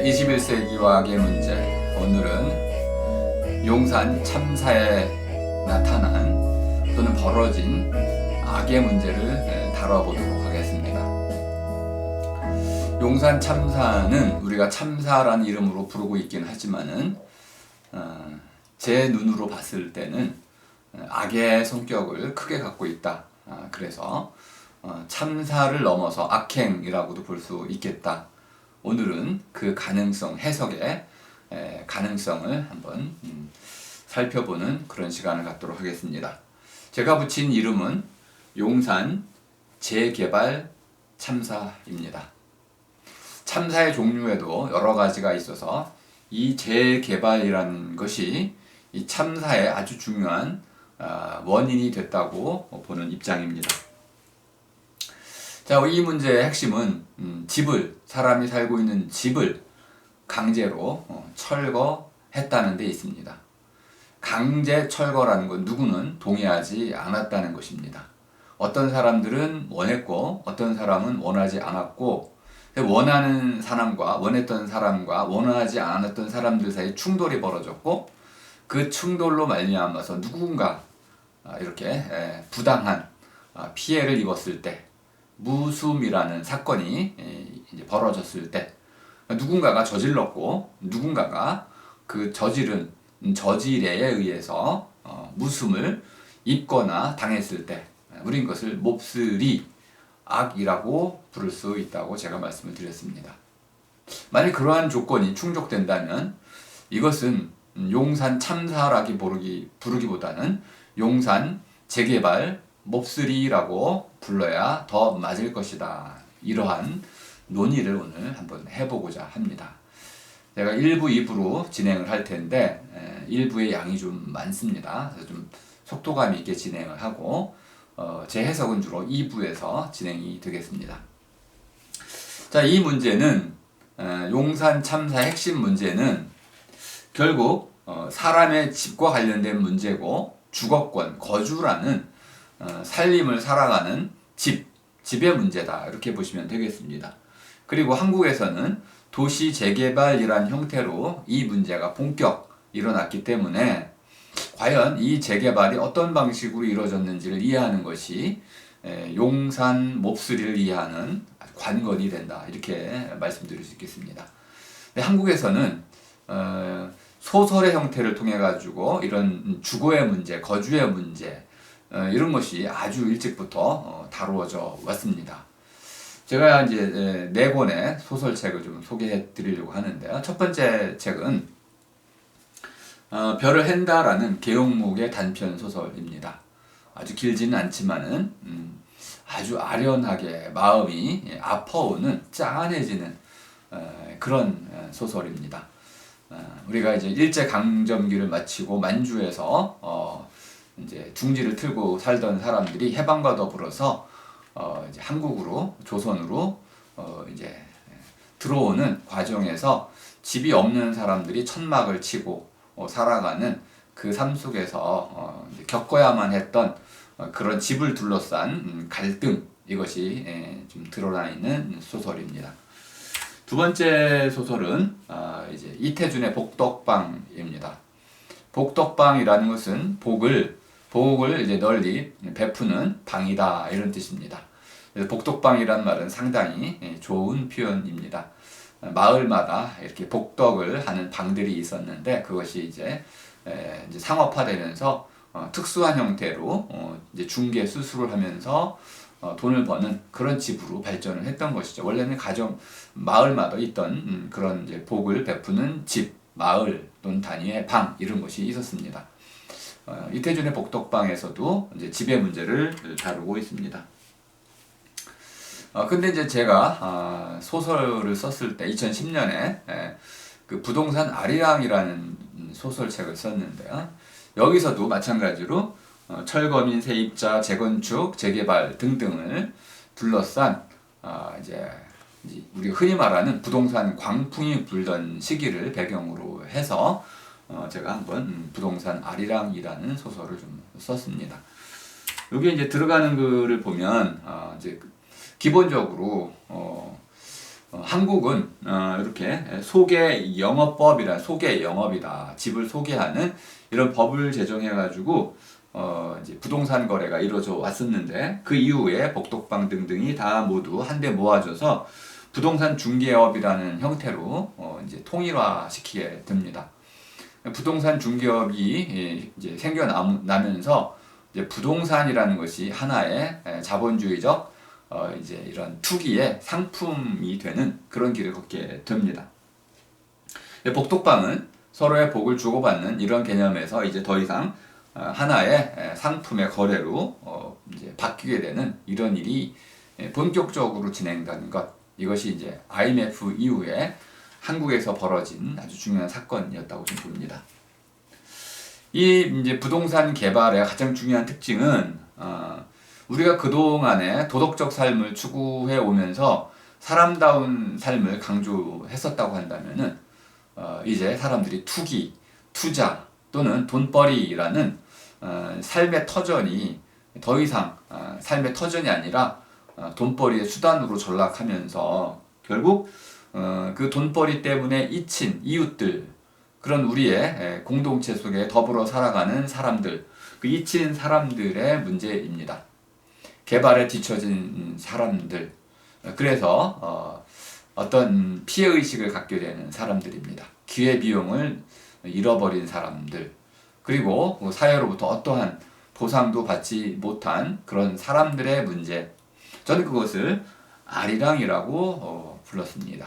21세기와 악의 문제, 오늘은 용산 참사에 나타난 또는 벌어진 악의 문제를 다뤄보도록 하겠습니다. 용산 참사는 우리가 참사라는 이름으로 부르고 있긴 하지만은 제 눈으로 봤을 때는 악의 성격을 크게 갖고 있다. 그래서 참사를 넘어서 악행이라고도 볼 수 있겠다. 오늘은 그 가능성, 해석의 가능성을 한번 살펴보는 그런 시간을 갖도록 하겠습니다. 제가 붙인 이름은 용산 재개발 참사입니다. 참사의 종류에도 여러 가지가 있어서 이 재개발이라는 것이 이 참사의 아주 중요한 원인이 됐다고 보는 입장입니다. 자, 이 문제의 핵심은 사람이 살고 있는 집을 강제로 철거했다는 데 있습니다. 강제 철거라는 건 누구는 동의하지 않았다는 것입니다. 어떤 사람들은 원했고 어떤 사람은 원하지 않았고, 원하는 사람과 원했던 사람과 원하지 않았던 사람들 사이 충돌이 벌어졌고, 그 충돌로 말미암아서 누군가 이렇게 부당한 피해를 입었을 때, 무수미라는 사건이 이제 벌어졌을 때, 누군가가 저질렀고 누군가가 그 저지른 저질에 의해서 무숨을 입거나 당했을 때, 우린 그것을 몹쓸이 악이라고 부를 수 있다고 제가 말씀을 드렸습니다. 만약 그러한 조건이 충족된다면 이것은 용산 참사라기 부르기보다는 용산 재개발 몹쓸이라고 불러야 더 맞을 것이다. 이러한 논의를 오늘 한번 해보고자 합니다. 제가 1부, 2부로 진행을 할 텐데 1부의 양이 좀 많습니다. 그래서 좀 속도감 있게 진행을 하고 제 해석은 주로 2부에서 진행이 되겠습니다. 자, 이 문제는 용산 참사의 핵심 문제는 결국 사람의 집과 관련된 문제고, 주거권, 거주라는 살림을 살아가는 집의 문제다. 이렇게 보시면 되겠습니다. 그리고 한국에서는 도시 재개발이란 형태로 이 문제가 본격 일어났기 때문에 과연 이 재개발이 어떤 방식으로 이루어졌는지를 이해하는 것이 용산 몹쓸이를 이해하는 관건이 된다. 이렇게 말씀드릴 수 있겠습니다. 한국에서는 소설의 형태를 통해 가지고 이런 주거의 문제, 거주의 문제, 이런 것이 아주 일찍부터 다루어져 왔습니다. 제가 이제 네 권의 소설책을 좀 소개해 드리려고 하는데요. 첫 번째 책은 별을 헨다라는 계용목의 단편 소설입니다. 아주 길지는 않지만은 아주 아련하게 마음이 아파오는 짠해지는 그런 소설입니다. 우리가 이제 일제강점기를 마치고 만주에서 이제 둥지를 틀고 살던 사람들이 해방과 더불어서 이제 한국으로, 조선으로 이제 들어오는 과정에서 집이 없는 사람들이 천막을 치고 살아가는 그 삶 속에서 겪어야만 했던 그런 집을 둘러싼 갈등, 이것이 좀 드러나 있는 소설입니다. 두 번째 소설은 이제 이태준의 복덕방입니다. 복덕방이라는 것은 복을 이제 널리 베푸는 방이다, 이런 뜻입니다. 그래서 복덕방이라는 말은 상당히 좋은 표현입니다. 마을마다 이렇게 복덕을 하는 방들이 있었는데 그것이 이제 상업화되면서 특수한 형태로 이제 중개 수수를 하면서 돈을 버는 그런 집으로 발전을 했던 것이죠. 원래는 마을마다 있던 그런 이제 복을 베푸는 집, 마을 또는 단위의 방, 이런 것이 있었습니다. 이태준의 복덕방에서도 이제 집의 문제를 다루고 있습니다. 근데 이제 제가 소설을 썼을 때 2010년에 그 부동산 아리랑이라는 소설책을 썼는데요. 여기서도 마찬가지로 철거민, 세입자, 재건축, 재개발 등등을 둘러싼 이제 우리가 흔히 말하는 부동산 광풍이 불던 시기를 배경으로 해서 제가 한번 부동산 아리랑이라는 소설을 좀 썼습니다. 여기 이제 들어가는 글을 보면 이제 기본적으로 한국은 이렇게 소개 영업법이라 소개 영업이다. 집을 소개하는 이런 법을 제정해가지고 이제 부동산 거래가 이루어져 왔었는데 그 이후에 복덕방 등등이 다 모두 한데 모아져서 부동산 중개업이라는 형태로 이제 통일화시키게 됩니다. 부동산 중개업이 이제 생겨나면서 이제 부동산이라는 것이 하나의 자본주의적 이제 이런 투기의 상품이 되는 그런 길을 걷게 됩니다. 복덕방은 서로의 복을 주고받는 이런 개념에서 이제 더 이상 하나의 상품의 거래로 이제 바뀌게 되는 이런 일이 본격적으로 진행되는 것, 이것이 이제 IMF 이후에 한국에서 벌어진 아주 중요한 사건이었다고 좀 봅니다. 이 이제 부동산 개발의 가장 중요한 특징은 우리가 그동안에 도덕적 삶을 추구해 오면서 사람다운 삶을 강조했었다고 한다면은 이제 사람들이 투기, 투자 또는 돈벌이라는 삶의 터전이 더 이상 삶의 터전이 아니라 돈벌이의 수단으로 전락하면서 결국 그 돈벌이 때문에 잊힌 이웃들, 그런 우리의 공동체 속에 더불어 살아가는 사람들, 그 잊힌 사람들의 문제입니다. 개발에 뒤처진 사람들, 그래서 어떤 피해의식을 갖게 되는 사람들입니다. 기회비용을 잃어버린 사람들, 그리고 사회로부터 어떠한 보상도 받지 못한 그런 사람들의 문제, 저는 그것을 아리랑이라고 불렀습니다.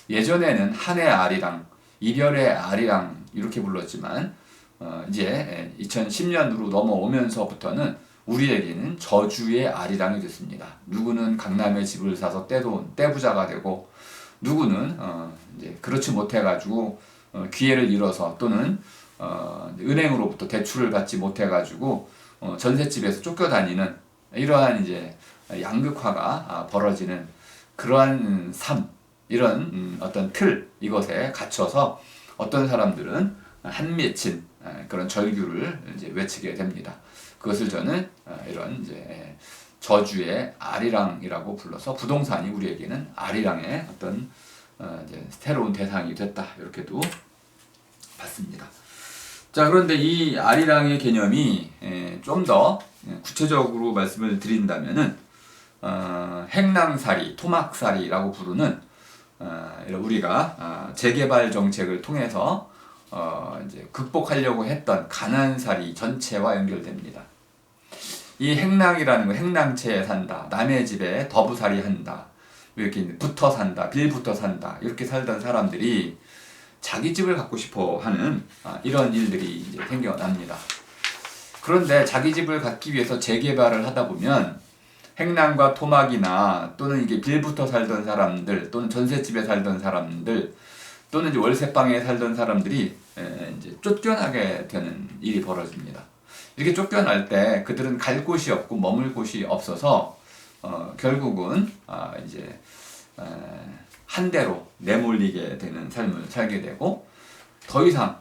예전에는 한의 아리랑, 이별의 아리랑 이렇게 불렀지만 이제 2010년으로 넘어오면서부터는 우리에게는 저주의 아리랑이 됐습니다. 누구는 강남에 집을 사서 떼부자가 되고, 누구는 이제 그렇지 못해가지고 기회를 잃어서 또는 은행으로부터 대출을 받지 못해가지고 전셋집에서 쫓겨다니는 이러한 이제 양극화가 벌어지는 그러한 삶, 이런 어떤 틀, 이것에 갇혀서 어떤 사람들은 한맺힌 그런 절규를 이제 외치게 됩니다. 그것을 저는 이런 이제 저주의 아리랑이라고 불러서 부동산이 우리에게는 아리랑의 어떤 이제 새로운 대상이 됐다, 이렇게도 봤습니다. 자, 그런데 이 아리랑의 개념이 좀 더 구체적으로 말씀을 드린다면은 행랑살이, 토막살이라고 부르는 우리가 재개발 정책을 통해서 이제 극복하려고 했던 가난살이 전체와 연결됩니다. 이 행랑이라는 거, 행랑채에 산다, 남의 집에 더부살이 한다, 이렇게 붙어 산다, 빌붙어 산다, 이렇게 살던 사람들이 자기 집을 갖고 싶어 하는 이런 일들이 이제 생겨납니다. 그런데 자기 집을 갖기 위해서 재개발을 하다 보면 행랑과 토막이나 또는 이게 빌붙어 살던 사람들 또는 전셋집에 살던 사람들 또는 이제 월세방에 살던 사람들이 이제 쫓겨나게 되는 일이 벌어집니다. 이렇게 쫓겨날 때 그들은 갈 곳이 없고 머물 곳이 없어서 결국은 이제 한 대로 내몰리게 되는 삶을 살게 되고, 더 이상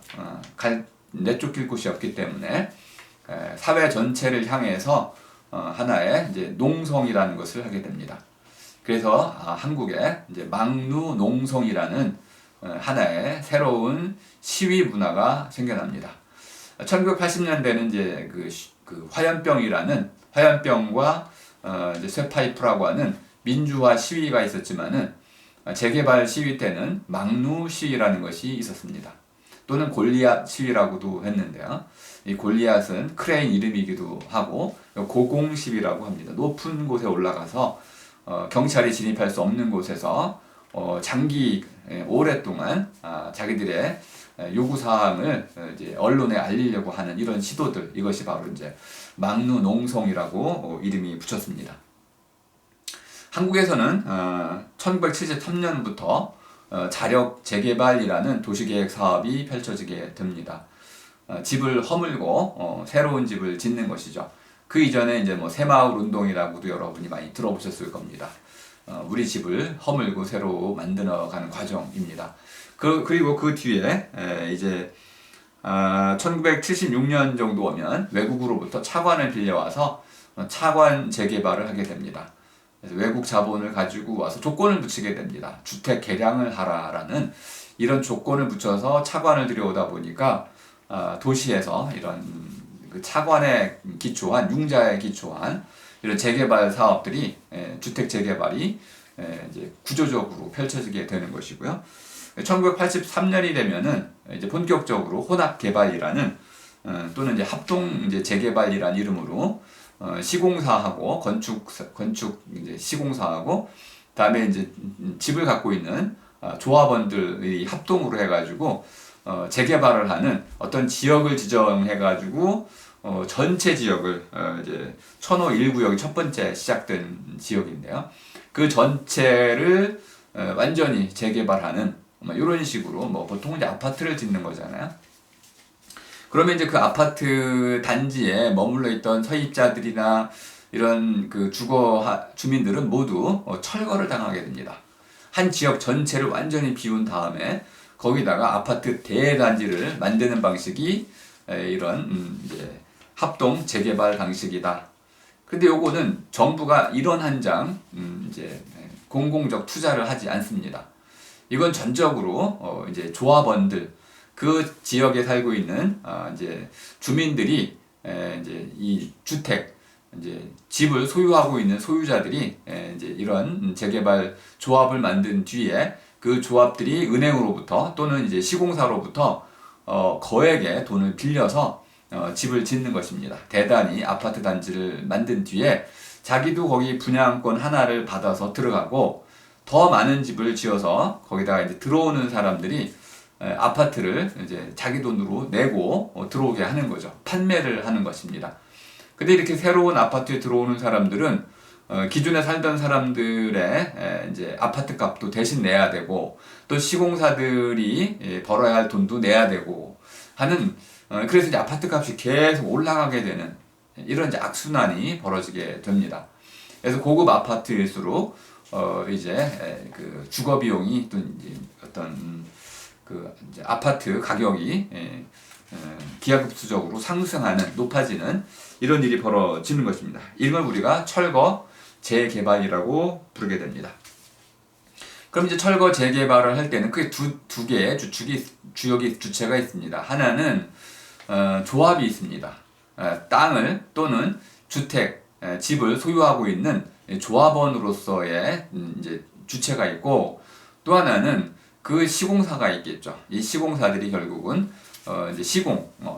내쫓길 곳이 없기 때문에 사회 전체를 향해서 하나의 이제 농성이라는 것을 하게 됩니다. 그래서 한국에 이제 망누농성이라는 하나의 새로운 시위 문화가 생겨납니다. 1980년대는 이제 그 화염병이라는 화염병과 이제 쇠파이프라고 하는 민주화 시위가 있었지만은 재개발 시위 때는 망누 시위라는 것이 있었습니다. 또는 골리앗 시위라고도 했는데요. 이 골리앗은 크레인 이름이기도 하고 고공 시위라고 합니다. 높은 곳에 올라가서 경찰이 진입할 수 없는 곳에서 오랫동안 자기들의 요구사항을 이제 언론에 알리려고 하는 이런 시도들, 이것이 바로 이제 망누농성이라고 이름이 붙였습니다. 한국에서는 1973년부터 자력 재개발이라는 도시계획 사업이 펼쳐지게 됩니다. 집을 허물고 새로운 집을 짓는 것이죠. 그 이전에 이제 뭐 새마을 운동이라고도 여러분이 많이 들어보셨을 겁니다. 우리 집을 허물고 새로 만들어가는 과정입니다. 그리고 그 뒤에 이제 1976년 정도 오면 외국으로부터 차관을 빌려와서 차관 재개발을 하게 됩니다. 그래서 외국 자본을 가지고 와서 조건을 붙이게 됩니다. 주택 개량을 하라라는 이런 조건을 붙여서 차관을 들여오다 보니까 도시에서 이런 그 차관에 기초한 융자에 기초한 이런 재개발 사업들이 주택 재개발이 이제 구조적으로 펼쳐지게 되는 것이고요. 1983년이 되면은 이제 본격적으로 혼합 개발이라는 또는 이제 합동 이제 재개발이라는 이름으로 시공사하고 건축 이제 시공사하고 그다음에 이제 집을 갖고 있는 조합원들이 합동으로 해가지고 재개발을 하는 어떤 지역을 지정해가지고 전체 지역을 이제 천호 1구역이 첫 번째 시작된 지역인데요. 그 전체를 완전히 재개발하는 이런 식으로 보통 이제 아파트를 짓는 거잖아요. 그러면 이제 그 아파트 단지에 머물러 있던 서입자들이나 이런 그 주민들은 모두 철거를 당하게 됩니다. 한 지역 전체를 완전히 비운 다음에 거기다가 아파트 대단지를 만드는 방식이 이런 이제 합동 재개발 방식이다. 근데 요거는 정부가 이런 한 장 이제 공공적 투자를 하지 않습니다. 이건 전적으로 이제 조합원들 그 지역에 살고 있는 이제 주민들이 이제 이 주택 이제 집을 소유하고 있는 소유자들이 이제 이런 재개발 조합을 만든 뒤에 그 조합들이 은행으로부터 또는 이제 시공사로부터 거액의 돈을 빌려서 집을 짓는 것입니다. 대단히 아파트 단지를 만든 뒤에 자기도 거기 분양권 하나를 받아서 들어가고 더 많은 집을 지어서 거기다가 이제 들어오는 사람들이 아파트를 이제 자기 돈으로 내고 들어오게 하는 거죠. 판매를 하는 것입니다. 근데 이렇게 새로운 아파트에 들어오는 사람들은 기존에 살던 사람들의 이제 아파트 값도 대신 내야 되고 또 시공사들이 벌어야 할 돈도 내야 되고 하는 그래서 이제 아파트 값이 계속 올라가게 되는 이런 이제 악순환이 벌어지게 됩니다. 그래서 고급 아파트일수록 이제 그 주거 비용이 또 이제 어떤 그 이제 아파트 가격이 기하급수적으로 상승하는 높아지는 이런 일이 벌어지는 것입니다. 이걸 우리가 철거 재개발이라고 부르게 됩니다. 그럼 이제 철거 재개발을 할 때는 크게 두 개의 주체가 있습니다. 하나는 조합이 있습니다. 땅을 또는 주택, 집을 소유하고 있는 조합원으로서의 이제 주체가 있고 또 하나는 그 시공사가 있겠죠. 이 시공사들이 결국은 이제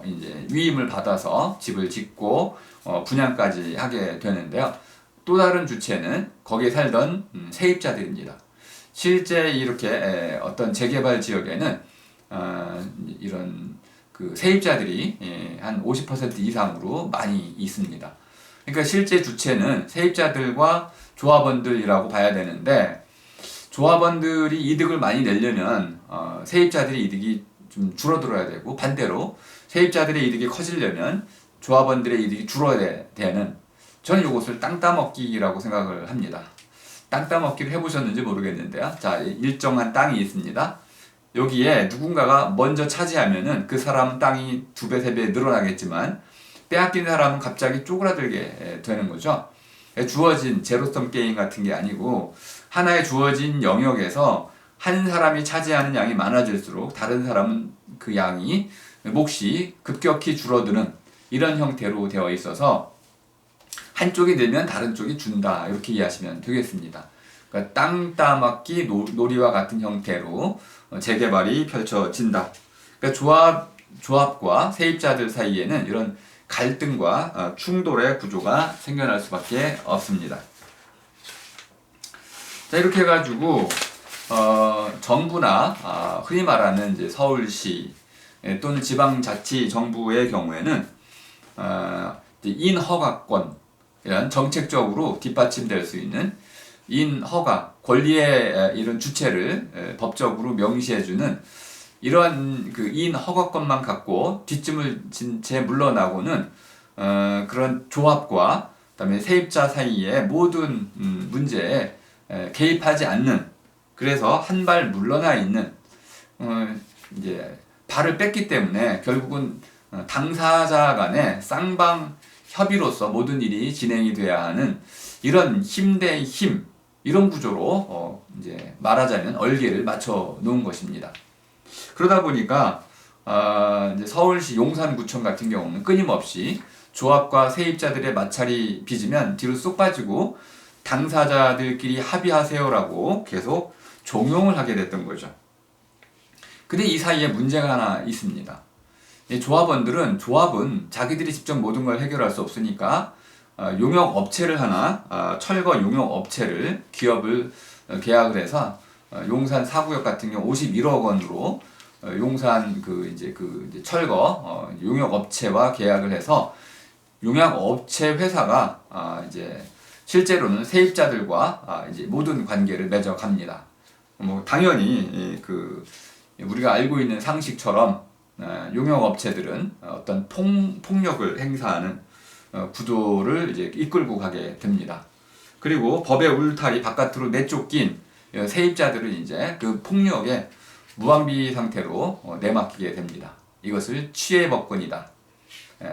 이제 위임을 받아서 집을 짓고 분양까지 하게 되는데요. 또 다른 주체는 거기에 살던 세입자들입니다. 실제 이렇게 어떤 재개발 지역에는 이런 그 세입자들이 한 50% 이상으로 많이 있습니다. 그러니까 실제 주체는 세입자들과 조합원들이라고 봐야 되는데 조합원들이 이득을 많이 내려면 세입자들의 이득이 좀 줄어들어야 되고 반대로 세입자들의 이득이 커지려면 조합원들의 이득이 줄어야 되는 저는 이것을 땅 따먹기라고 생각을 합니다. 땅 따먹기를 해보셨는지 모르겠는데요. 자, 일정한 땅이 있습니다. 여기에 누군가가 먼저 차지하면은 그 사람은 땅이 2배, 3배 늘어나겠지만 빼앗긴 사람은 갑자기 쪼그라들게 되는 거죠. 주어진 제로섬 게임 같은 게 아니고 하나의 주어진 영역에서 한 사람이 차지하는 양이 많아질수록 다른 사람은 그 양이 몫이 급격히 줄어드는 이런 형태로 되어 있어서 한쪽이 늘면 다른 쪽이 준다 이렇게 이해하시면 되겠습니다. 그러니까 땅 따먹기 놀이와 같은 형태로 재개발이 펼쳐진다. 그러니까 조합과 세입자들 사이에는 이런 갈등과 충돌의 구조가 생겨날 수밖에 없습니다. 자, 이렇게 해가지고 정부나 흔히 말하는 이제 서울시 또는 지방자치정부의 경우에는 인허가권 이런 정책적으로 뒷받침될 수 있는 인허가 권리의 이런 주체를 법적으로 명시해주는 이러한 그 인허가권만 갖고 뒷짐을 진 채 물러나고는 그런 조합과 그다음에 세입자 사이의 모든 문제에 개입하지 않는 그래서 한 발 물러나 있는 이제 발을 뺐기 때문에 결국은 당사자 간의 쌍방 협의로서 모든 일이 진행이 돼야 하는 이런 힘 대 힘, 이런 구조로 이제 말하자면 얼개를 맞춰 놓은 것입니다. 그러다 보니까 이제 서울시 용산구청 같은 경우는 끊임없이 조합과 세입자들의 마찰이 빚으면 뒤로 쏙 빠지고 당사자들끼리 합의하세요라고 계속 종용을 하게 됐던 거죠. 근데 이 사이에 문제가 하나 있습니다. 조합원들은 조합은 자기들이 직접 모든 걸 해결할 수 없으니까 용역 업체를 하나, 철거 용역 업체를 기업을 계약을 해서 용산 4구역 같은 경우 51억 원으로 용산 이제 철거 용역 업체와 계약을 해서 용역 업체 회사가 이제 실제로는 세입자들과 이제 모든 관계를 맺어갑니다. 뭐 당연히 우리가 알고 있는 상식처럼 용역 업체들은 어떤 폭력을 행사하는 구도를 이제 이끌고 가게 됩니다. 그리고 법의 울타리 바깥으로 내쫓긴 세입자들은 이제 그 폭력에 무방비 상태로 내맡기게 됩니다. 이것을 취해법권이다.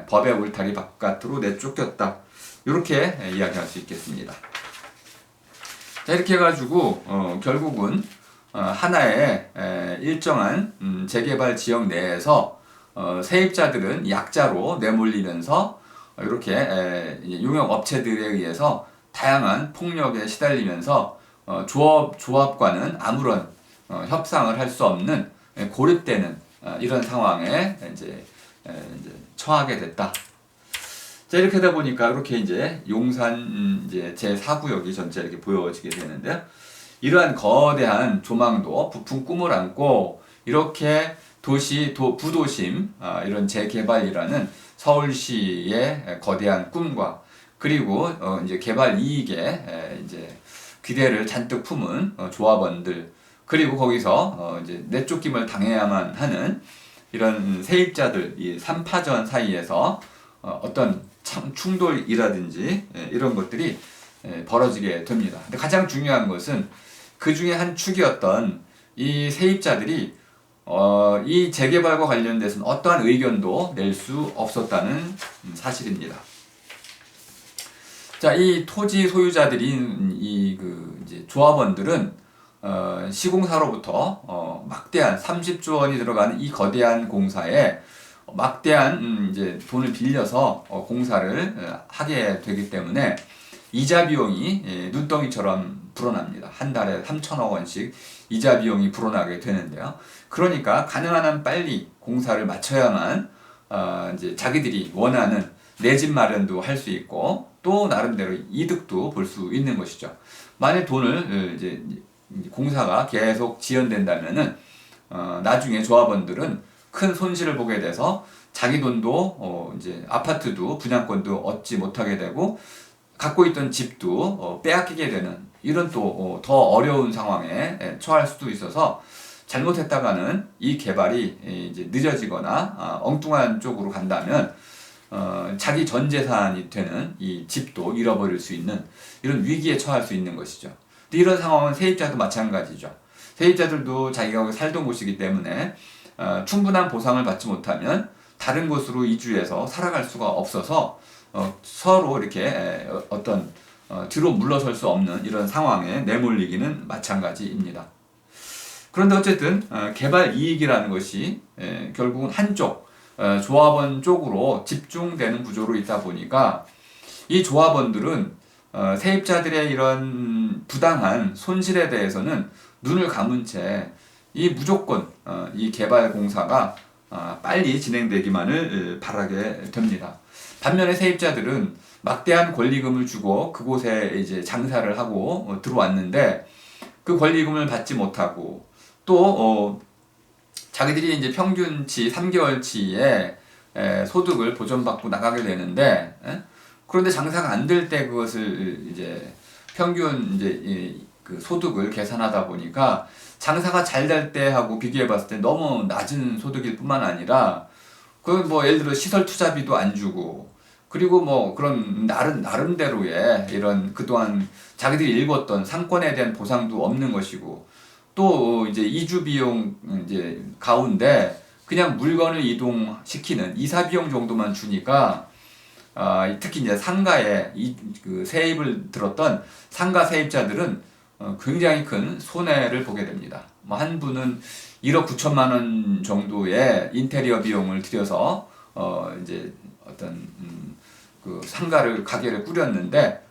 법의 울타리 바깥으로 내쫓겼다. 이렇게 이야기할 수 있겠습니다. 자, 이렇게 해가지고 결국은 하나의 일정한 재개발 지역 내에서 세입자들은 약자로 내몰리면서 이렇게 용역 업체들에 의해서 다양한 폭력에 시달리면서 조합과는 아무런 협상을 할 수 없는 고립되는 이런 상황에 이제 처하게 됐다. 자, 이렇게 하다 보니까 이렇게 이제 용산 이제 제4구역이 전체 이렇게 보여지게 되는데요. 이러한 거대한 조망도 부푼 꿈을 안고 이렇게 부도심 이런 재개발이라는 서울시의 거대한 꿈과 그리고 이제 개발 이익에 이제 기대를 잔뜩 품은 조합원들 그리고 거기서 이제 내쫓김을 당해야만 하는 이런 세입자들 이 3파전 사이에서 어떤 충돌이라든지 이런 것들이 벌어지게 됩니다. 근데 가장 중요한 것은 그 중에 한 축이었던 이 세입자들이 이 재개발과 관련돼서는 어떠한 의견도 낼 수 없었다는 사실입니다. 자, 이 토지 소유자들인 이제 조합원들은 시공사로부터 막대한 30조 원이 들어가는 이 거대한 공사에 막대한 이제 돈을 빌려서 공사를 하게 되기 때문에 이자 비용이 눈덩이처럼 불어납니다. 한 달에 3천억 원씩 이자 비용이 불어나게 되는데요. 그러니까 가능한 한 빨리 공사를 마쳐야만 이제 자기들이 원하는 내 집 마련도 할 수 있고 또 나름대로 이득도 볼 수 있는 것이죠. 만약 돈을 이제 공사가 계속 지연된다면은 나중에 조합원들은 큰 손실을 보게 돼서 자기 돈도 이제 아파트도 분양권도 얻지 못하게 되고 갖고 있던 집도 빼앗기게 되는 이런 또 더 어려운 상황에 처할 수도 있어서 잘못했다가는 이 개발이 이제 늦어지거나 엉뚱한 쪽으로 간다면 자기 전 재산이 되는 이 집도 잃어버릴 수 있는 이런 위기에 처할 수 있는 것이죠. 근데 이런 상황은 세입자도 마찬가지죠. 세입자들도 자기가 살던 곳이기 때문에 충분한 보상을 받지 못하면 다른 곳으로 이주해서 살아갈 수가 없어서 서로 이렇게 어떤 뒤로 물러설 수 없는 이런 상황에 내몰리기는 마찬가지입니다. 그런데 어쨌든 개발 이익이라는 것이 결국은 한쪽 조합원 쪽으로 집중되는 구조로 있다 보니까 이 조합원들은 세입자들의 이런 부당한 손실에 대해서는 눈을 감은 채 이 무조건 이 개발 공사가 빨리 진행되기만을 바라게 됩니다. 반면에 세입자들은 막대한 권리금을 주고 그곳에 이제 장사를 하고 들어왔는데 그 권리금을 받지 못하고 또 자기들이 이제 평균치 3개월치의 소득을 보전받고 나가게 되는데 그런데 장사가 안 될 때 그것을 이제 평균 이제 그 소득을 계산하다 보니까 장사가 잘 될 때하고 비교해 봤을 때 너무 낮은 소득일 뿐만 아니라 그 뭐 예를 들어 시설 투자비도 안 주고 그리고 뭐 그런 나름대로의 이런 그동안 자기들이 일궜던 상권에 대한 보상도 없는 것이고 또 이제 이주 비용 이제 가운데 그냥 물건을 이동시키는 이사 비용 정도만 주니까 특히 이제 상가에 그 세입을 들었던 상가 세입자들은 굉장히 큰 손해를 보게 됩니다. 뭐 한 분은 1억 9천만 원 정도의 인테리어 비용을 들여서 이제 어떤 그 가게를 꾸렸는데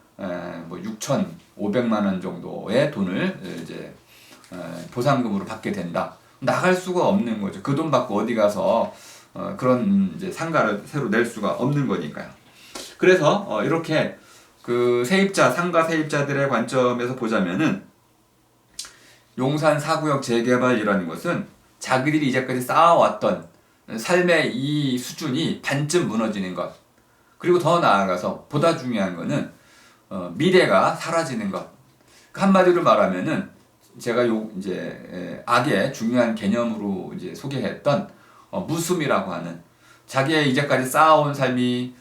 뭐 6,500만 원 정도의 돈을 이제 보상금으로 받게 된다. 나갈 수가 없는 거죠. 그 돈 받고 어디 가서 그런 이제 상가를 새로 낼 수가 없는 거니까요. 그래서 이렇게 그 상가 세입자들의 관점에서 보자면은 용산 4구역 재개발이라는 것은 자기들이 이제까지 쌓아왔던 삶의 이 수준이 반쯤 무너지는 것. 그리고 더 나아가서 보다 중요한 거는 미래가 사라지는 것. 한마디로 말하면은 제가 이제 악의 중요한 개념으로 이제 소개했던 무숨이라고 하는 자기의 이제까지 쌓아온 삶이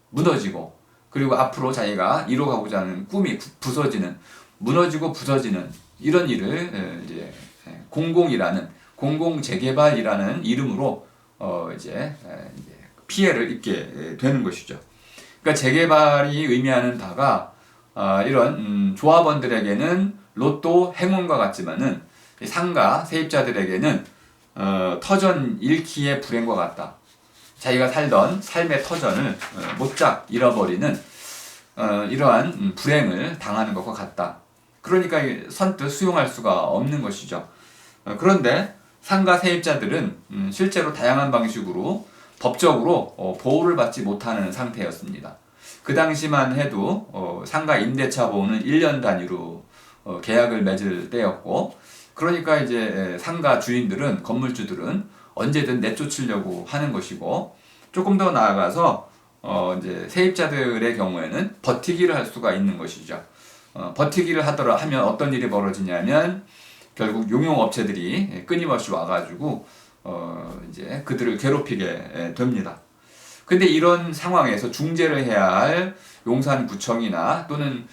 무너지고, 그리고 앞으로 자기가 이뤄가고자 하는 꿈이 부서지는, 무너지고 부서지는 이런 일을 이제 공공재개발이라는 이름으로 이제 피해를 입게 되는 것이죠. 그러니까 재개발이 의미하는 바가 이런 조합원들에게는 로또 행운과 같지만은 상가 세입자들에게는 터전 잃기의 불행과 같다. 자기가 살던 삶의 터전을 못짝 잃어버리는 이러한 불행을 당하는 것과 같다. 그러니까 선뜻 수용할 수가 없는 것이죠. 그런데 상가 세입자들은 실제로 다양한 방식으로 법적으로 보호를 받지 못하는 상태였습니다. 그 당시만 해도 상가 임대차 보호는 1년 단위로 계약을 맺을 때였고, 그러니까 이제 상가 주인들은, 건물주들은 언제든 내쫓으려고 하는 것이고, 조금 더 나아가서 이제 세입자들의 경우에는 버티기를 할 수가 있는 것이죠. 버티기를 하면 어떤 일이 벌어지냐면 결국 용역업체들이 끊임없이 와가지고 이제 그들을 괴롭히게 됩니다. 근데 이런 상황에서 중재를 해야 할 용산구청이나 또는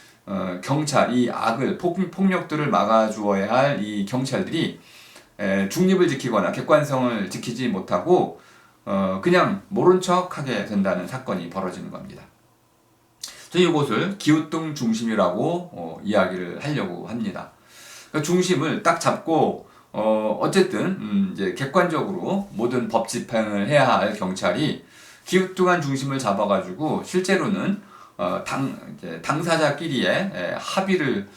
경찰, 이 악을 폭력들을 막아주어야 할 이 경찰들이 중립을 지키거나 객관성을 지키지 못하고 그냥 모른 척하게 된다는 사건이 벌어지는 겁니다. 저는 이곳을 기웃등 중심이라고 이야기를 하려고 합니다. 그러니까 중심을 딱 잡고 어쨌든 이제 객관적으로 모든 법 집행을 해야 할 경찰이 기웃등한 중심을 잡아가지고 실제로는 당사자끼리의 합의를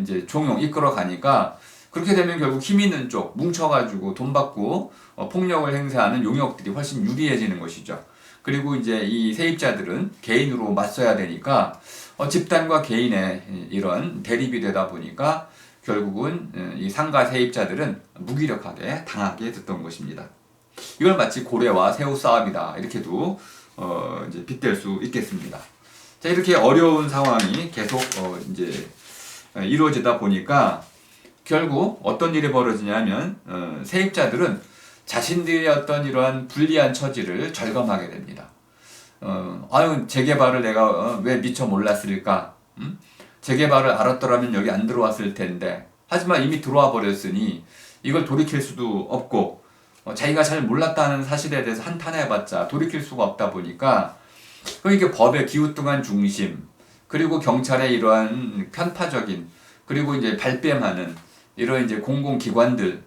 이제 종용 이끌어 가니까, 그렇게 되면 결국 힘 있는 쪽 뭉쳐가지고 돈 받고 폭력을 행사하는 용역들이 훨씬 유리해지는 것이죠. 그리고 이제 이 세입자들은 개인으로 맞서야 되니까 집단과 개인의 이런 대립이 되다 보니까 결국은 이 상가 세입자들은 무기력하게 당하게 됐던 것입니다. 이걸 마치 고래와 새우 싸움이다 이렇게도 이제 빗댈 수 있겠습니다. 자, 이렇게 어려운 상황이 계속 이제 이루어지다 보니까 결국 어떤 일이 벌어지냐면 세입자들은 자신들의 어떤 이러한 불리한 처지를 절감하게 됩니다. 재개발을 내가 왜 미처 몰랐을까? 재개발을 알았더라면 여기 안 들어왔을 텐데. 하지만 이미 들어와 버렸으니 이걸 돌이킬 수도 없고, 자기가 잘 몰랐다는 사실에 대해서 한탄해봤자 돌이킬 수가 없다 보니까, 그러니까 법의 기우뚱한 중심, 그리고 경찰의 이러한 편파적인, 그리고 이제 발뺌하는 이런 이제 공공기관들,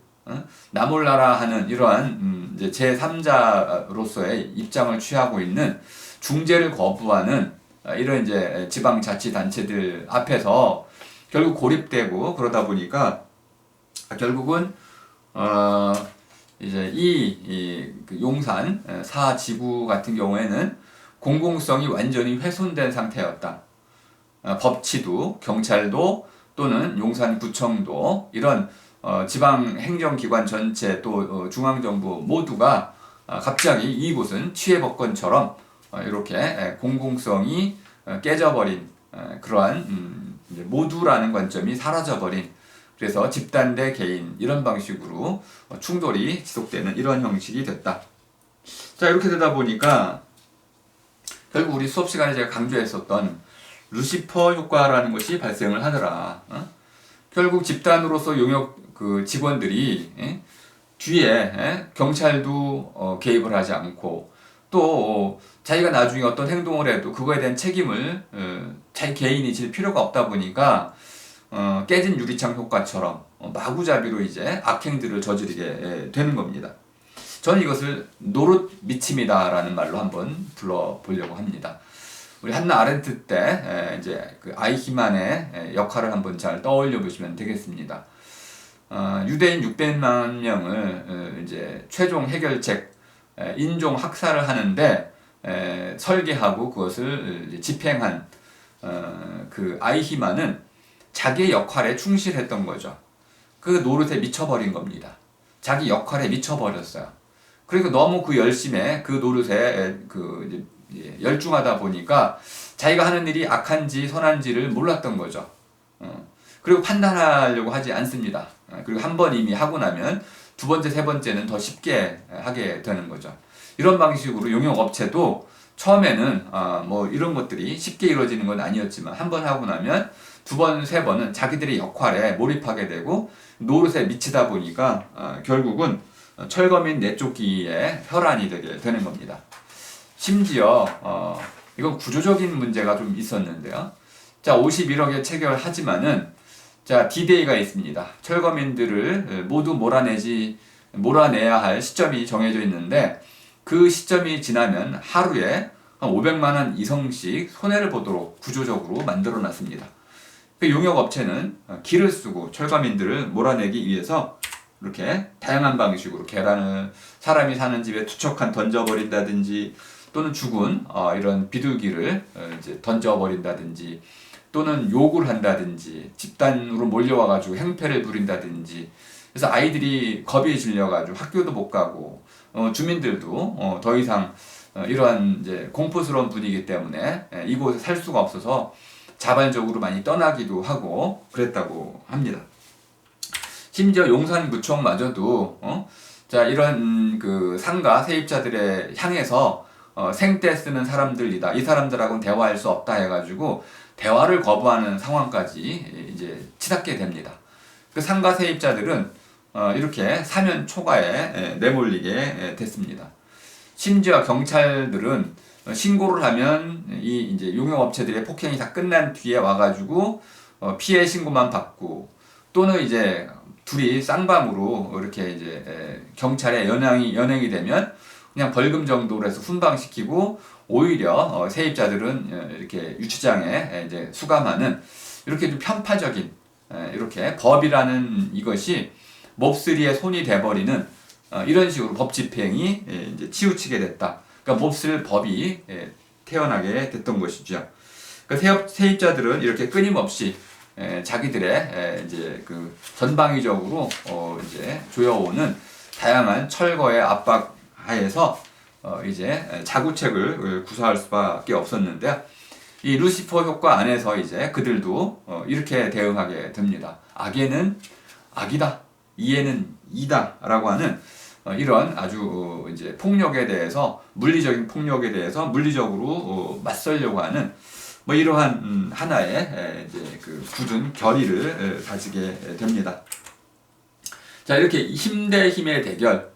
나몰라라 하는 이러한 이제 제3자로서의 입장을 취하고 있는, 중재를 거부하는 이런 이제 지방자치단체들 앞에서 결국 고립되고, 그러다 보니까 결국은 이제 그 용산 4지구 같은 경우에는 공공성이 완전히 훼손된 상태였다. 법치도, 경찰도, 또는 용산구청도, 이런 지방 행정기관 전체, 또 중앙정부 모두가 갑자기 이곳은 취해법권처럼 이렇게 공공성이 깨져버린 그러한 모두라는 관점이 사라져버린, 그래서 집단 대 개인 이런 방식으로 충돌이 지속되는 이런 형식이 됐다. 자, 이렇게 되다 보니까 결국 우리 수업 시간에 제가 강조했었던 루시퍼 효과라는 것이 발생을 하더라. 결국 집단으로서 용역 그 직원들이 뒤에 경찰도 개입을 하지 않고, 또 자기가 나중에 어떤 행동을 해도 그거에 대한 책임을 자기 개인이 질 필요가 없다 보니까 깨진 유리창 효과처럼 마구잡이로 이제 악행들을 저지르게 되는 겁니다. 저는 이것을 노릇 미침이다라는 말로 한번 불러보려고 합니다. 우리 한나 아렌트 때 이제 그 아이히만의 역할을 한번 잘 떠올려 보시면 되겠습니다. 유대인 600만 명을 이제 최종 해결책 인종 학살을 하는데 설계하고 그것을 이제 집행한 그 아이히만은 자기의 역할에 충실했던 거죠. 그 노릇에 미쳐버린 겁니다. 자기 역할에 미쳐버렸어요. 그리고 너무 그 열심에 그 노릇에 그 이제 열중하다 보니까 자기가 하는 일이 악한지 선한지를 몰랐던 거죠. 그리고 판단하려고 하지 않습니다. 그리고 한 번 이미 하고 나면 두 번째, 세 번째는 더 쉽게 하게 되는 거죠. 이런 방식으로 용역업체도 처음에는 뭐 이런 것들이 쉽게 이루어지는 건 아니었지만 한 번 하고 나면 두 번, 세 번은 자기들의 역할에 몰입하게 되고 노릇에 미치다 보니까 결국은 철거민 내쫓기의 혈안이 되게 되는 겁니다. 심지어 이건 구조적인 문제가 좀 있었는데요. 자, 51억에 체결하지만은 자, D-Day가 있습니다. 철거민들을 모두 몰아내야 할 시점이 정해져 있는데 그 시점이 지나면 하루에 한 500만 원 이상씩 손해를 보도록 구조적으로 만들어 놨습니다. 그 용역업체는 기를 쓰고 철거민들을 몰아내기 위해서 이렇게 다양한 방식으로 계란을 사람이 사는 집에 투척한 던져버린다든지 또는 죽은 이런 비둘기를 이제 던져버린다든지 또는 욕을 한다든지 집단으로 몰려와가지고 행패를 부린다든지 그래서 아이들이 겁이 질려가지고 학교도 못 가고 주민들도 더 이상 이러한 이제 공포스러운 분위기 때문에 이곳에 살 수가 없어서 자발적으로 많이 떠나기도 하고 그랬다고 합니다. 심지어 용산구청마저도 자 이런 그 상가 세입자들에 향해서 생떼 쓰는 사람들이다. 이 사람들하고는 대화할 수 없다 해가지고 대화를 거부하는 상황까지 이제 치닫게 됩니다. 그 상가 세입자들은 이렇게 사면 초과에 내몰리게 됐습니다. 심지어 경찰들은 신고를 하면 이 이제 용역업체들의 폭행이 다 끝난 뒤에 와가지고 피해 신고만 받고 또는 이제 둘이 쌍방으로 이렇게 이제 경찰에 연행이 되면 그냥 벌금 정도로 해서 훈방시키고 오히려 세입자들은 이렇게 유치장에 이제 수감하는 이렇게 좀 편파적인 이렇게 법이라는 이것이 몹쓸이의 손이 돼버리는 이런 식으로 법 집행이 이제 치우치게 됐다. 그러니까 몹쓸 법이 태어나게 됐던 것이죠. 그러니까 세입자들은 이렇게 끊임없이 자기들의 이제 그 전방위적으로 이제 조여오는 다양한 철거의 압박 하에서 이제 자구책을 구사할 수밖에 없었는데 이 루시퍼 효과 안에서 이제 그들도 이렇게 대응하게 됩니다. 악에는 악이다, 이에는 이다라고 하는 이런 아주 이제 폭력에 대해서 물리적인 폭력에 대해서 물리적으로 맞설려고 하는 뭐 이러한 하나의 이제 그 굳은 결의를 가지게 됩니다. 자, 이렇게 힘 대 힘의 대결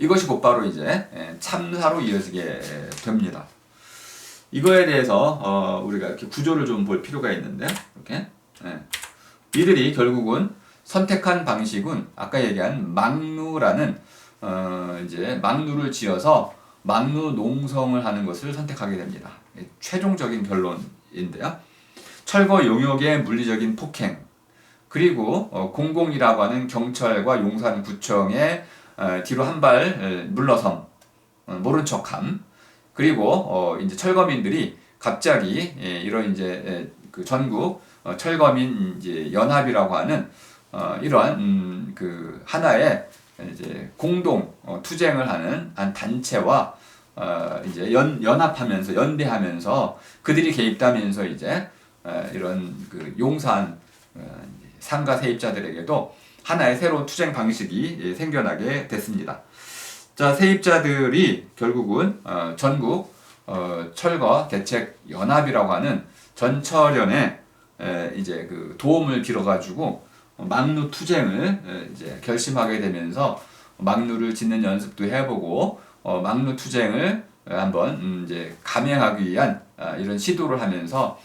이것이 곧바로 이제 참사로 이어지게 됩니다. 이거에 대해서 우리가 이렇게 구조를 좀 볼 필요가 있는데 이렇게 이들이 결국은 선택한 방식은 아까 얘기한 막루라는 이제 막루를 지어서 막루 농성을 하는 것을 선택하게 됩니다. 최종적인 결론인데요. 철거 용역의 물리적인 폭행 그리고 공공이라고 하는 경찰과 용산구청의 뒤로 한 발 물러섬, 모른 척함, 그리고 이제 철거민들이 갑자기 이런 이제 그 전국 철거민 이제 연합이라고 하는 이러한 그 하나의 이제 공동 투쟁을 하는 한 단체와 이제 연합하면서 연대하면서 그들이 개입하면서 이제 이런 그 용산 상가 세입자들에게도 하나의 새로운 투쟁 방식이 생겨나게 됐습니다. 자, 세입자들이 결국은 전국 철거 대책 연합이라고 하는 전철연에 이제 그 도움을 빌어가지고 막루 투쟁을 이제 결심하게 되면서 막루를 짓는 연습도 해보고 막루 투쟁을 한번 이제 감행하기 위한 이런 시도를 하면서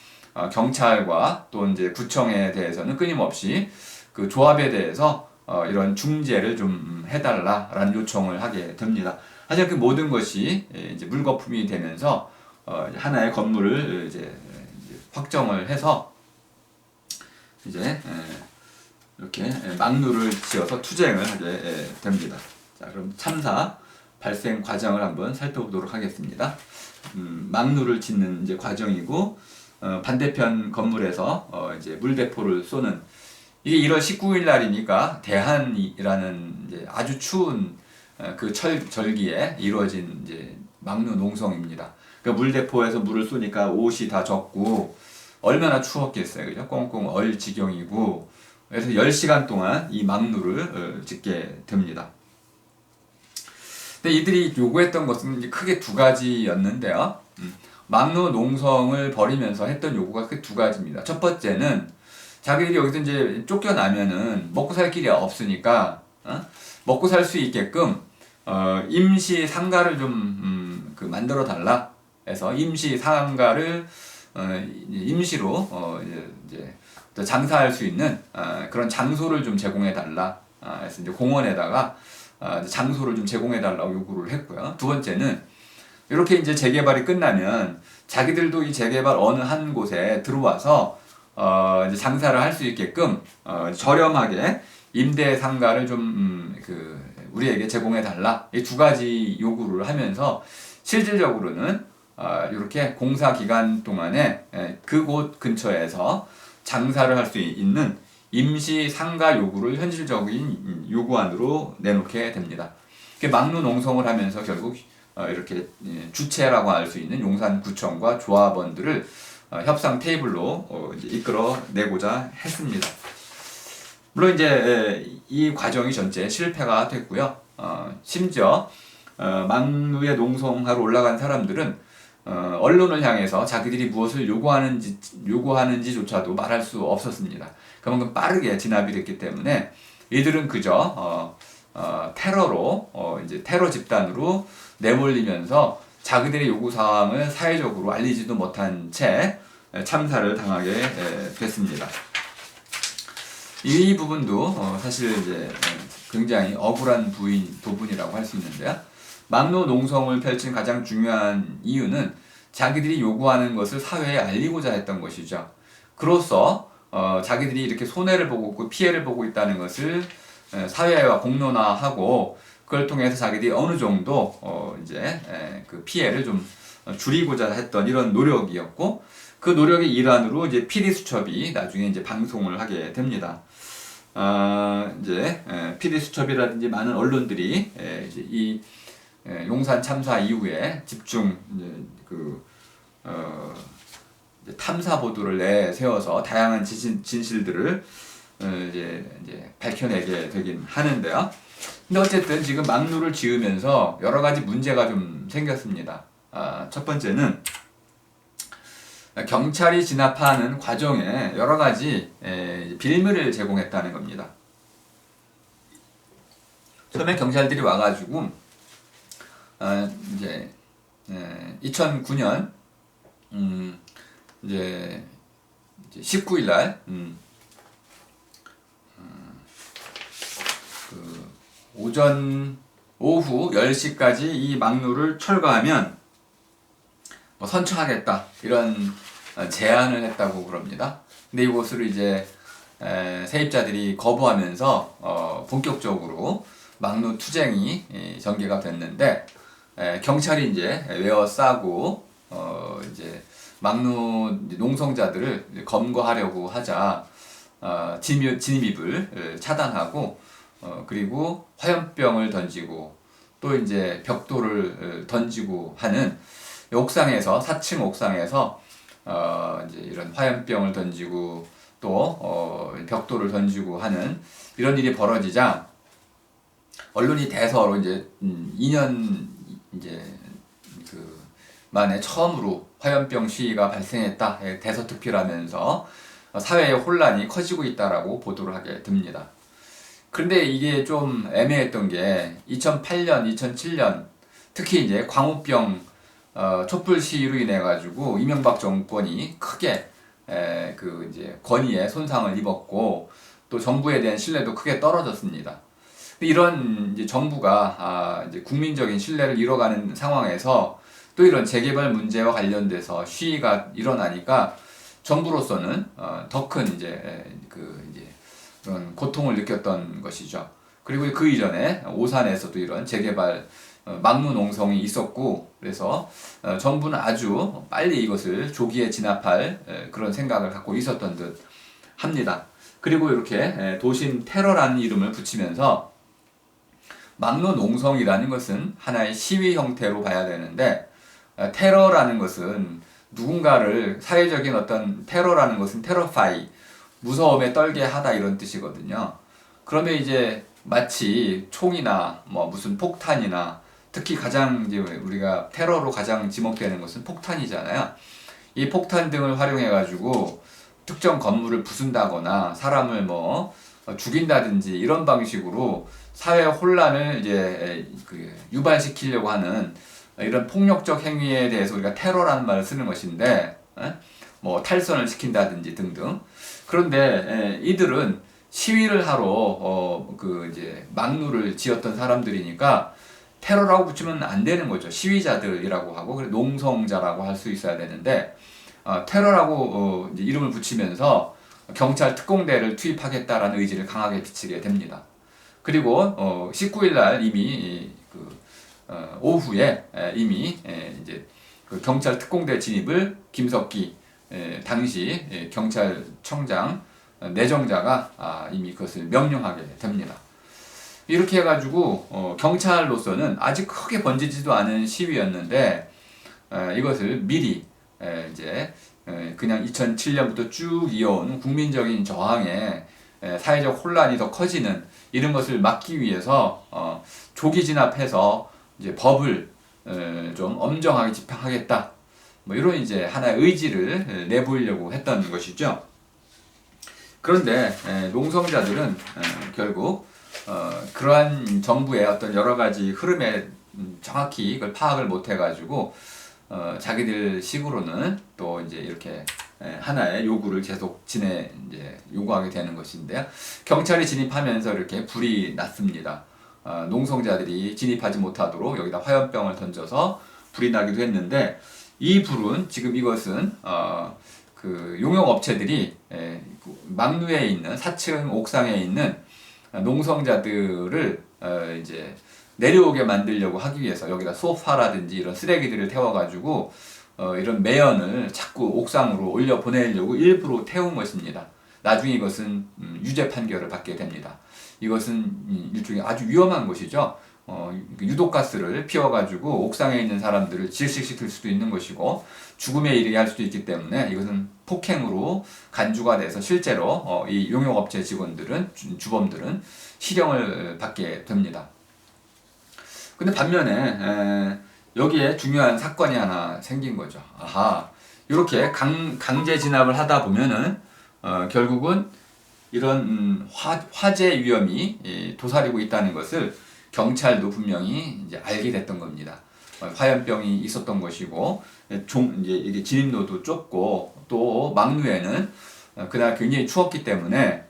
경찰과 또 이제 구청에 대해서는 끊임없이 그 조합에 대해서 이런 중재를 좀 해달라라는 요청을 하게 됩니다. 하지만 그 모든 것이 이제 물거품이 되면서 하나의 건물을 이제 확정을 해서 이제 이렇게 막루를 지어서 투쟁을 하게 됩니다. 자, 그럼 참사 발생 과정을 한번 살펴보도록 하겠습니다. 막루를 짓는 이제 과정이고 반대편 건물에서 이제 물대포를 쏘는 이게 1월 19일 날이니까 대한이라는 이제 아주 추운 그 절기에 이루어진 이제 막루 농성입니다. 그 물대포에서 물을 쏘니까 옷이 다 젖고 얼마나 추웠겠어요, 그죠? 꽁꽁 얼 지경이고 그래서 10시간 동안 이 막루를 짓게 됩니다. 근데 이들이 요구했던 것은 이제 크게 두 가지였는데요. 막루 농성을 벌이면서 했던 요구가 크게 두 가지입니다. 첫 번째는 자기들이 여기서 이제 쫓겨나면은 먹고 살 길이 없으니까 먹고 살 수 있게끔 임시 상가를 좀 그 만들어 달라 해서 임시 상가를 임시로 이제 장사할 수 있는 그런 장소를 좀 제공해 달라 해서 이제 공원에다가 장소를 좀 제공해 달라고 요구를 했고요. 두 번째는 이렇게 이제 재개발이 끝나면 자기들도 이 재개발 어느 한 곳에 들어와서 이제 장사를 할 수 있게끔 저렴하게 임대 상가를 좀 우리에게 제공해 달라 이 두 가지 요구를 하면서 실질적으로는 이렇게 공사 기간 동안에 그곳 근처에서 장사를 할 수 있는 임시 상가 요구를 현실적인 요구안으로 내놓게 됩니다. 막루 농성을 하면서 결국 이렇게 주체라고 할 수 있는 용산구청과 조합원들을 협상 테이블로 이제 이끌어내고자 했습니다. 물론 이제 이 과정이 전체 실패가 됐고요. 심지어 막루에 농성하러 올라간 사람들은 언론을 향해서 자기들이 무엇을 요구하는지조차도 말할 수 없었습니다. 그만큼 빠르게 진압이 됐기 때문에 이들은 그저 테러로 이제 테러 집단으로 내몰리면서 자기들의 요구 사항을 사회적으로 알리지도 못한 채 참사를 당하게 됐습니다. 이 부분도 사실 이제 굉장히 억울한 부분이라고 할 수 있는데요. 막루 농성을 펼친 가장 중요한 이유는 자기들이 요구하는 것을 사회에 알리고자 했던 것이죠. 그로써 자기들이 이렇게 손해를 보고 있고 피해를 보고 있다는 것을 사회와 공론화하고 그걸 통해서 자기들이 어느 정도 이제 그 피해를 좀 줄이고자 했던 이런 노력이었고 그 노력의 일환으로 이제 PD수첩이 나중에 이제 방송을 하게 됩니다. 이제 PD수첩이라든지 많은 언론들이 이제 이 용산 참사 이후에 집중 이제 탐사 보도를 내세워서 다양한 진실들을 이제 밝혀내게 되긴 하는데요. 근데 어쨌든 지금 막루를 지으면서 여러 가지 문제가 좀 생겼습니다. 첫 번째는 경찰이 진압하는 과정에 여러 가지 빌미를 제공했다는 겁니다. 처음에 경찰들이 와가지고 이제 2009년 이제 19일 날 그 오후 10시까지 이 막루를 철거하면 뭐 선처하겠다 이런 제안을 했다고 그럽니다. 근데 이것을 이제 세입자들이 거부하면서 본격적으로 막루 투쟁이 전개가 됐는데 경찰이 이제 외워싸고 이제 막루 농성자들을 검거하려고 하자 진입을 차단하고 그리고 화염병을 던지고 또 이제 벽돌을 던지고 하는 옥상에서 4층 옥상에서 이제 이런 화염병을 던지고 또 벽돌을 던지고 하는 이런 일이 벌어지자 언론이 대서로 이제 2년 이제 그 만에 처음으로 화염병 시위가 발생했다 대서특필하면서 사회의 혼란이 커지고 있다라고 보도를 하게 됩니다. 그런데 이게 좀 애매했던 게 2008년, 2007년 특히 이제 광우병 촛불 시위로 인해 가지고 이명박 정권이 크게 이제 권위에 손상을 입었고 또 정부에 대한 신뢰도 크게 떨어졌습니다. 이런 이제 정부가 이제 국민적인 신뢰를 잃어가는 상황에서 또 이런 재개발 문제와 관련돼서 시위가 일어나니까 정부로서는 더 큰 이제 그런 고통을 느꼈던 것이죠. 그리고 그 이전에 오산에서도 이런 재개발 막루농성이 있었고 그래서 정부는 아주 빨리 이것을 조기에 진압할 그런 생각을 갖고 있었던 듯 합니다. 그리고 이렇게 도심 테러라는 이름을 붙이면서 막루농성이라는 것은 하나의 시위 형태로 봐야 되는데 테러라는 것은 누군가를 사회적인 어떤 테러라는 것은 테러파이 무서움에 떨게 하다 이런 뜻이거든요. 그러면 이제 마치 총이나 뭐 무슨 폭탄이나 특히 가장 이제 우리가 테러로 가장 지목되는 것은 폭탄이잖아요. 이 폭탄 등을 활용해 가지고 특정 건물을 부순다거나 사람을 뭐 죽인다든지 이런 방식으로 사회 혼란을 이제 유발시키려고 하는 이런 폭력적 행위에 대해서 우리가 테러라는 말을 쓰는 것인데 뭐 탈선을 시킨다든지 등등. 그런데 이들은 시위를 하러 이제 막루를 지었던 사람들이니까 테러라고 붙이면 안 되는 거죠. 시위자들이라고 하고 그래 농성자라고 할 수 있어야 되는데 테러라고 이제 이름을 붙이면서 경찰 특공대를 투입하겠다라는 의지를 강하게 비치게 됩니다. 그리고 19일 날 이미 오후에 이미 이제 그 경찰 특공대 진입을 김석기 당시 경찰청장 내정자가 이미 그것을 명령하게 됩니다. 이렇게 해가지고 경찰로서는 아직 크게 번지지도 않은 시위였는데 이것을 미리 이제 그냥 2007년부터 쭉 이어온 국민적인 저항에 사회적 혼란이 더 커지는 이런 것을 막기 위해서 조기 진압해서 이제 법을 좀 엄정하게 집행하겠다. 뭐 이런 이제 하나의 의지를 내보이려고 했던 것이죠. 그런데 농성자들은 결국 그러한 정부의 어떤 여러 가지 흐름에 정확히 이걸 파악을 못 해가지고 자기들 식으로는 또 이제 이렇게 하나의 요구를 계속 이제 요구하게 되는 것인데요. 경찰이 진입하면서 이렇게 불이 났습니다. 농성자들이 진입하지 못하도록 여기다 화염병을 던져서 불이 나기도 했는데 이 불은 지금 이것은 그 용역업체들이 막루에 있는 4층 옥상에 있는 농성자들을 이제 내려오게 만들려고 하기 위해서 여기다 소파라든지 이런 쓰레기들을 태워가지고 이런 매연을 자꾸 옥상으로 올려 보내려고 일부러 태운 것입니다. 나중에 이것은 유죄 판결을 받게 됩니다. 이것은 일종의 아주 위험한 것이죠. 유독가스를 피워가지고 옥상에 있는 사람들을 질식시킬 수도 있는 것이고 죽음에 이르게 할 수도 있기 때문에 이것은 폭행으로 간주가 돼서 실제로 이 용역업체 직원들은 주범들은 실형을 받게 됩니다. 근데 반면에 여기에 중요한 사건이 하나 생긴 거죠. 아하, 이렇게 강제 진압을 하다 보면은 결국은 이런 화재 위험이 도사리고 있다는 것을 경찰도 분명히 이제 알게 됐던 겁니다. 화염병이 있었던 것이고 이제 이게 진입로도 좁고 또 막루에는 그날 굉장히 추웠기 때문에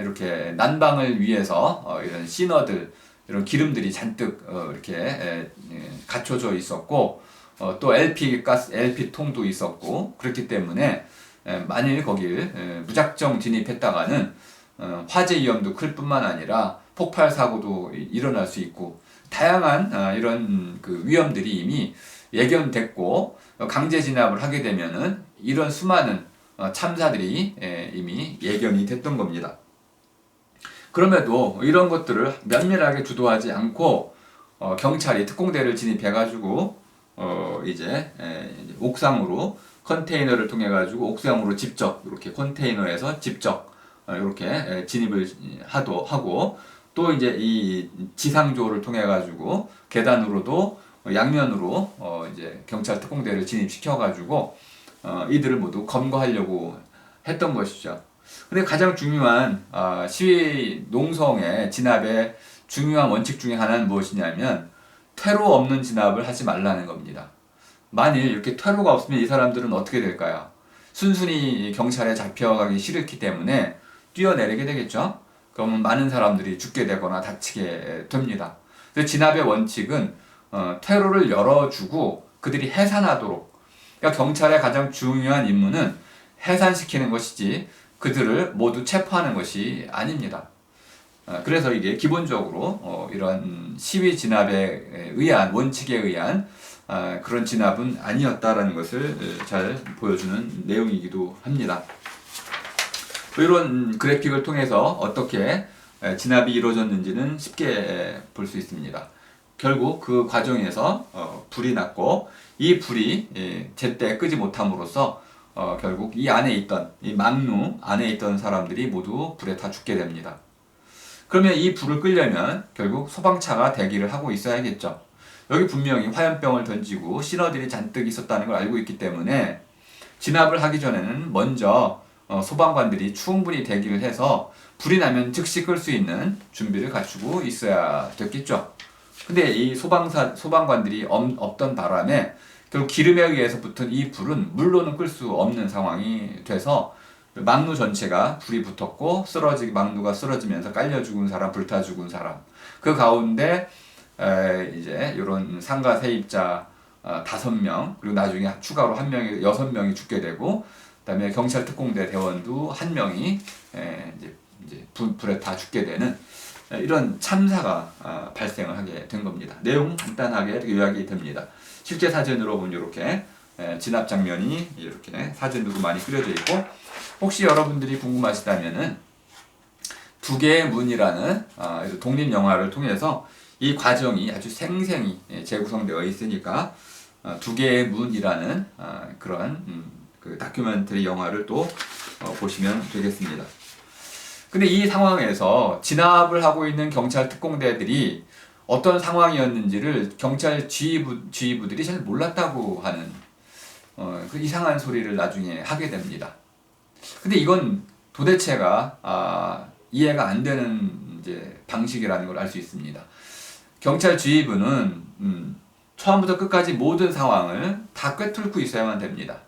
이렇게 난방을 위해서 이런 시너들 이런 기름들이 잔뜩 이렇게 갖춰져 있었고 또 LP 통도 있었고 그렇기 때문에 만일 거길 무작정 진입했다가는 화재 위험도 클 뿐만 아니라 폭발 사고도 일어날 수 있고 다양한 이런 그 위험들이 이미 예견됐고 강제 진압을 하게 되면은 이런 수많은 참사들이 이미 예견이 됐던 겁니다. 그럼에도 이런 것들을 면밀하게 주도하지 않고 경찰이 특공대를 진입해가지고 이제 옥상으로 컨테이너를 통해 가지고 옥상으로 직접 이렇게 컨테이너에서 직접 이렇게 진입을 하고 또 이제 이 지상조를 통해 가지고 계단으로도 양면으로 이제 경찰 특공대를 진입시켜 가지고 이들을 모두 검거하려고 했던 것이죠. 근데 가장 중요한 시위 농성의 진압의 중요한 원칙 중에 하나는 무엇이냐면 테러 없는 진압을 하지 말라는 겁니다. 만일 이렇게 퇴로가 없으면 이 사람들은 어떻게 될까요? 순순히 경찰에 잡혀가기 싫기 때문에 뛰어내리게 되겠죠. 그러면 많은 사람들이 죽게 되거나 다치게 됩니다. 그래서 진압의 원칙은 퇴로를 열어주고 그들이 해산하도록. 그러니까 경찰의 가장 중요한 임무는 해산시키는 것이지 그들을 모두 체포하는 것이 아닙니다. 그래서 이게 기본적으로 이런 시위 진압에 의한 원칙에 의한 그런 진압은 아니었다라는 것을 잘 보여주는 내용이기도 합니다. 이런 그래픽을 통해서 어떻게 진압이 이루어졌는지는 쉽게 볼 수 있습니다. 결국 그 과정에서 불이 났고 이 불이 제때 끄지 못함으로써 결국 이 안에 있던 이 망루 안에 있던 사람들이 모두 불에 다 죽게 됩니다. 그러면 이 불을 끄려면 결국 소방차가 대기를 하고 있어야겠죠. 여기 분명히 화염병을 던지고 신호들이 잔뜩 있었다는 걸 알고 있기 때문에 진압을 하기 전에는 먼저 소방관들이 충분히 대기를 해서 불이 나면 즉시 끌 수 있는 준비를 갖추고 있어야 됐겠죠. 근데 이 소방관들이 없던 바람에 결국 기름에 의해서 붙은 이 불은 물로는 끌 수 없는 상황이 돼서 망루 전체가 불이 붙었고 망루가 쓰러지면서 깔려 죽은 사람, 불타 죽은 사람. 그 가운데 이제 이런 상가 세입자 5명, 그리고 나중에 추가로 6명이 죽게 되고, 그다음에 경찰 특공대 대원도 1명이 이제 불에 다 죽게 되는 이런 참사가 발생을 하게 된 겁니다. 내용 간단하게 요약이 됩니다. 실제 사진으로 보면 이렇게 진압 장면이 이렇게 사진으로 많이 그려져 있고, 혹시 여러분들이 궁금하시다면은 두 개의 문이라는 독립 영화를 통해서 이 과정이 아주 생생히 재구성되어 있으니까 두 개의 문이라는 그런 그 다큐멘터리 영화를 또 보시면 되겠습니다. 근데 이 상황에서 진압을 하고 있는 경찰 특공대들이 어떤 상황이었는지를 경찰 지휘부들이 잘 몰랐다고 하는 그 이상한 소리를 나중에 하게 됩니다. 근데 이건 도대체가 이해가 안 되는 이제 방식이라는 걸 알 수 있습니다. 경찰 지휘부는 처음부터 끝까지 모든 상황을 다 꿰뚫고 있어야만 됩니다.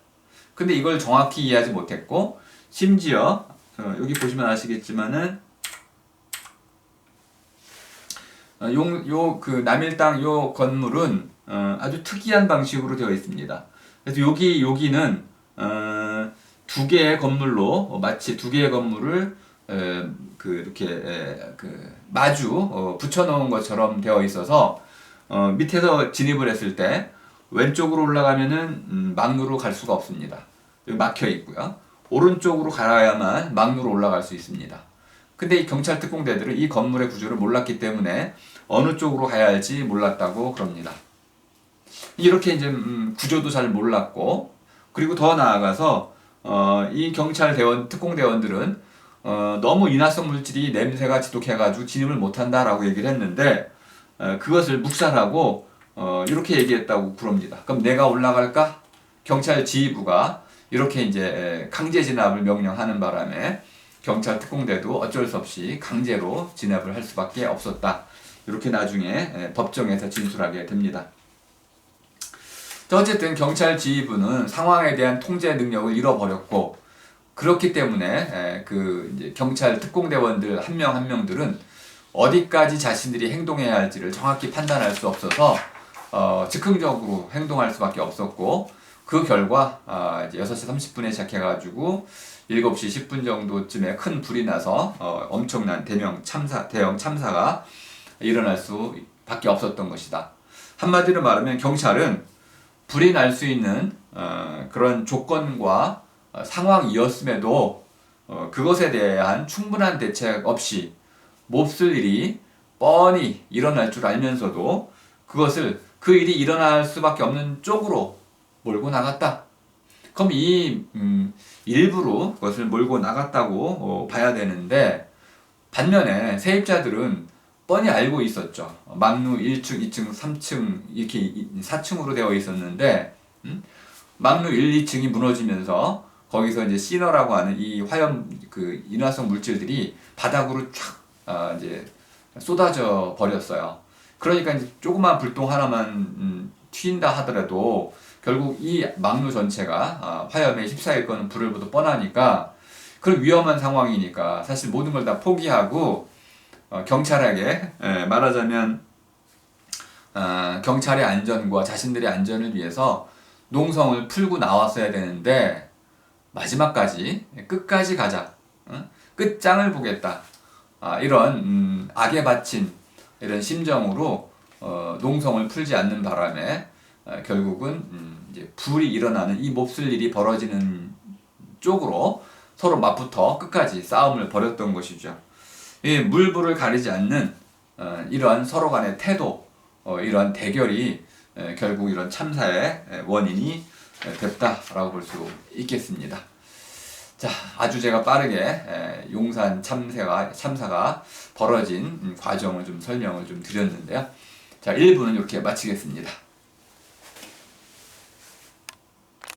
근데 이걸 정확히 이해하지 못했고, 심지어 여기 보시면 아시겠지만은 그 남일당 요 건물은 아주 특이한 방식으로 되어 있습니다. 그래서 여기는 두 개의 건물로 마치 두 개의 건물을 이렇게 마주 붙여놓은 것처럼 되어 있어서 밑에서 진입을 했을 때 왼쪽으로 올라가면은 망루로 갈 수가 없습니다. 여기 막혀 있고요. 오른쪽으로 가야만 망루로 올라갈 수 있습니다. 근데 이 경찰 특공대들은 이 건물의 구조를 몰랐기 때문에 어느 쪽으로 가야 할지 몰랐다고 그럽니다. 이렇게 이제 구조도 잘 몰랐고, 그리고 더 나아가서 이 경찰 특공대원들은 너무 인화성 물질이 냄새가 지독해가지고 진입을 못한다라고 얘기를 했는데 그것을 묵살하고 이렇게 얘기했다고 그럽니다. 그럼 내가 올라갈까? 경찰 지휘부가 이렇게 이제 강제 진압을 명령하는 바람에 경찰 특공대도 어쩔 수 없이 강제로 진압을 할 수밖에 없었다. 이렇게 나중에 법정에서 진술하게 됩니다. 어쨌든 경찰 지휘부는 상황에 대한 통제 능력을 잃어버렸고, 그렇기 때문에 이제 경찰 특공대원들 한 명 한 명들은 어디까지 자신들이 행동해야 할지를 정확히 판단할 수 없어서 즉흥적으로 행동할 수밖에 없었고, 그 결과 이제 6시 30분에 시작해가지고 7시 10분 정도쯤에 큰 불이 나서 엄청난 대형 참사가 일어날 수밖에 없었던 것이다. 한마디로 말하면 경찰은 불이 날 수 있는 그런 조건과 상황이었음에도 그것에 대한 충분한 대책 없이 몹쓸 일이 뻔히 일어날 줄 알면서도 그 일이 일어날 수밖에 없는 쪽으로 몰고 나갔다. 그럼 일부러 그것을 몰고 나갔다고 봐야 되는데, 반면에 세입자들은 뻔히 알고 있었죠. 망루 1층, 2층, 3층 이렇게 4층으로 되어 있었는데 망루 1, 2층이 무너지면서 거기서 이제 시너라고 하는 이 화염 인화성 물질들이 바닥으로 쫙 이제 쏟아져 버렸어요. 그러니까 이제 조그만 불똥 하나만 튄다 하더라도 결국 이 막루 전체가 화염에 휩싸일 거는 불을보다 뻔하니까 그런 위험한 상황이니까 사실 모든 걸 다 포기하고 경찰에게 말하자면 경찰의 안전과 자신들의 안전을 위해서 농성을 풀고 나왔어야 되는데 마지막까지 끝까지 가자, 끝장을 보겠다, 이런 악에 바친 이런 심정으로 농성을 풀지 않는 바람에 결국은 이제 불이 일어나는 이 몹쓸 일이 벌어지는 쪽으로 서로 맞붙어 끝까지 싸움을 벌였던 것이죠. 이 물불을 가리지 않는 이러한 서로 간의 태도, 이러한 대결이 결국 이런 참사의 원인이 됐다라고 볼 수 있겠습니다. 자, 아주 제가 빠르게 용산 참사가 벌어진 과정을 좀 설명을 좀 드렸는데요. 자, 1부는 이렇게 마치겠습니다.